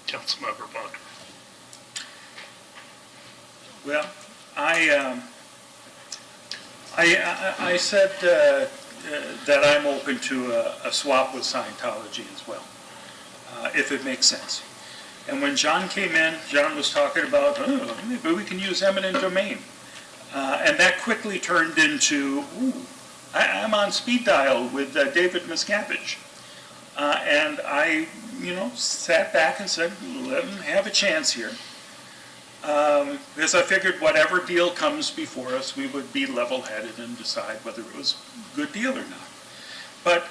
Councilmember Bunker. Well, I said that I'm open to a swap with Scientology as well, if it makes sense. And when John came in, John was talking about, oh, maybe we can use eminent domain. And that quickly turned into, ooh, I'm on speed dial with David Miscavige. And I, sat back and said, let him have a chance here. Because I figured whatever deal comes before us, we would be level-headed and decide whether it was a good deal or not. But,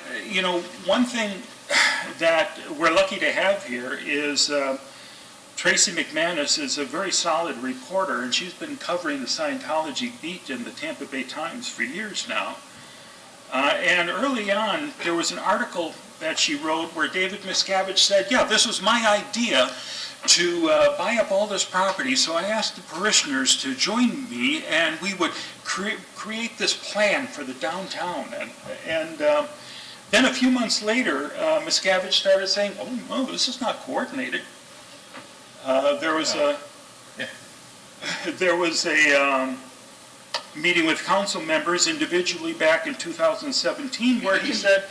one thing that we're lucky to have here is Tracy McManus is a very solid reporter, and she's been covering the Scientology beat in the Tampa Bay Times for years now. And early on, there was an article that she wrote where David Miscavige said, yeah, this was my idea to buy up all this property, so I asked the parishioners to join me, and we would create this plan for the downtown. And then a few months later, Miscavige started saying, oh, no, this is not coordinated. There was a meeting with council members individually back in 2017 where he said,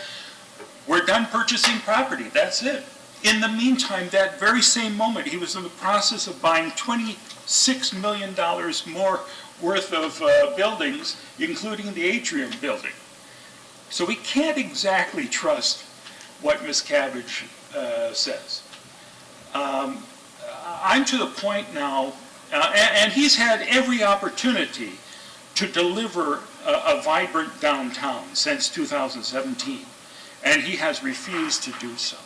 we're done purchasing property, that's it. In the meantime, that very same moment, he was in the process of buying $26 million more worth of buildings, including the Atrium building. So we can't exactly trust what Miscavige says. I'm to the point now, and he's had every opportunity to deliver a vibrant downtown since 2017, and he has refused to do so.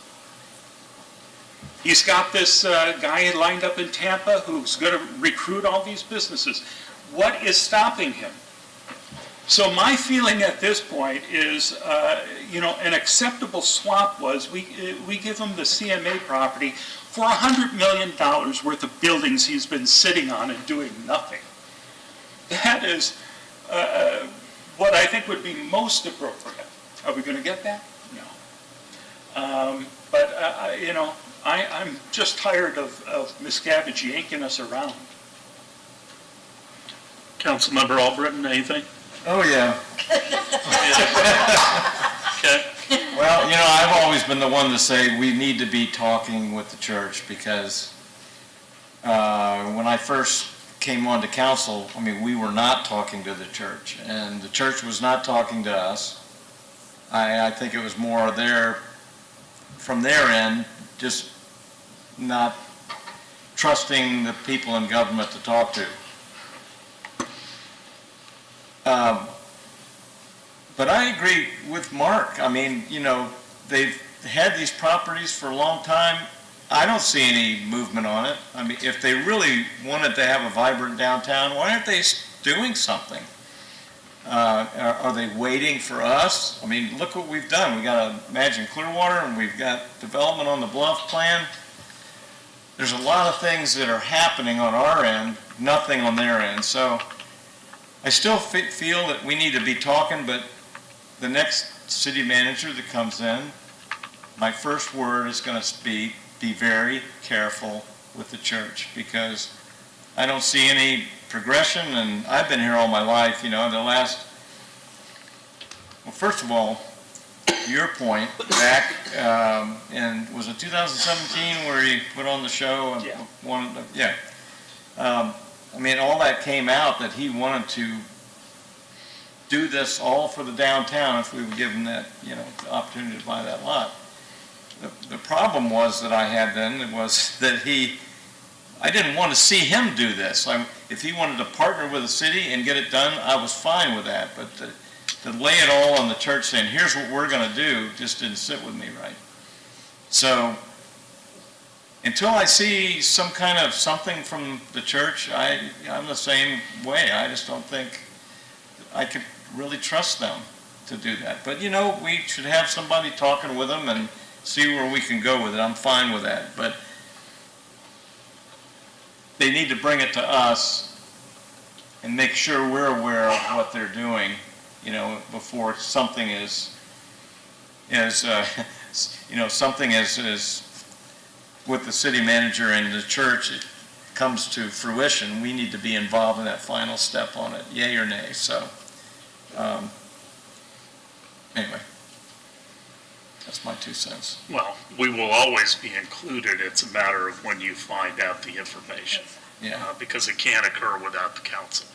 He's got this guy lined up in Tampa who's going to recruit all these businesses. What is stopping him? So my feeling at this point is, an acceptable swap was we give him the CMA property for $100 million worth of buildings he's been sitting on and doing nothing. That is what I think would be most appropriate. Are we going to get that? No. I'm just tired of Miscavige yanking us around. Councilmember Albritton, anything? Oh, yeah. Okay. Well, I've always been the one to say we need to be talking with the church because when I first came on to council, we were not talking to the church, and the church was not talking to us. I think it was more from their end, just not trusting the people in government to talk to. But I agree with Mark. They've had these properties for a long time. I don't see any movement on it. If they really wanted to have a vibrant downtown, why aren't they doing something? Are they waiting for us? Look what we've done. We got Imagine Clearwater, and we've got development on the Bluff plan. There's a lot of things that are happening on our end, nothing on their end. So I still feel that we need to be talking, but the next city manager that comes in, my first word is going to be very careful with the church, because I don't see any progression, and I've been here all my life, first of all, your point, back in, was it 2017 where he put on the show and wanted to, all that came out that he wanted to do this all for the downtown if we would give him that, the opportunity to buy that lot. The problem was that I had then was that I didn't want to see him do this. If he wanted to partner with the city and get it done, I was fine with that. But to lay it all on the church saying, here's what we're going to do, just didn't sit with me right. So until I see some kind of something from the church, I'm the same way. I just don't think I could really trust them to do that. But, we should have somebody talking with them and see where we can go with it. I'm fine with that. But they need to bring it to us and make sure we're aware of what they're doing, before something something as with the city manager and the church, it comes to fruition, we need to be involved in that final step on it, yay or nay. So, anyway, that's my 2 cents. Well, we will always be included. It's a matter of when you find out the information. Yeah. Because it can't occur without the council.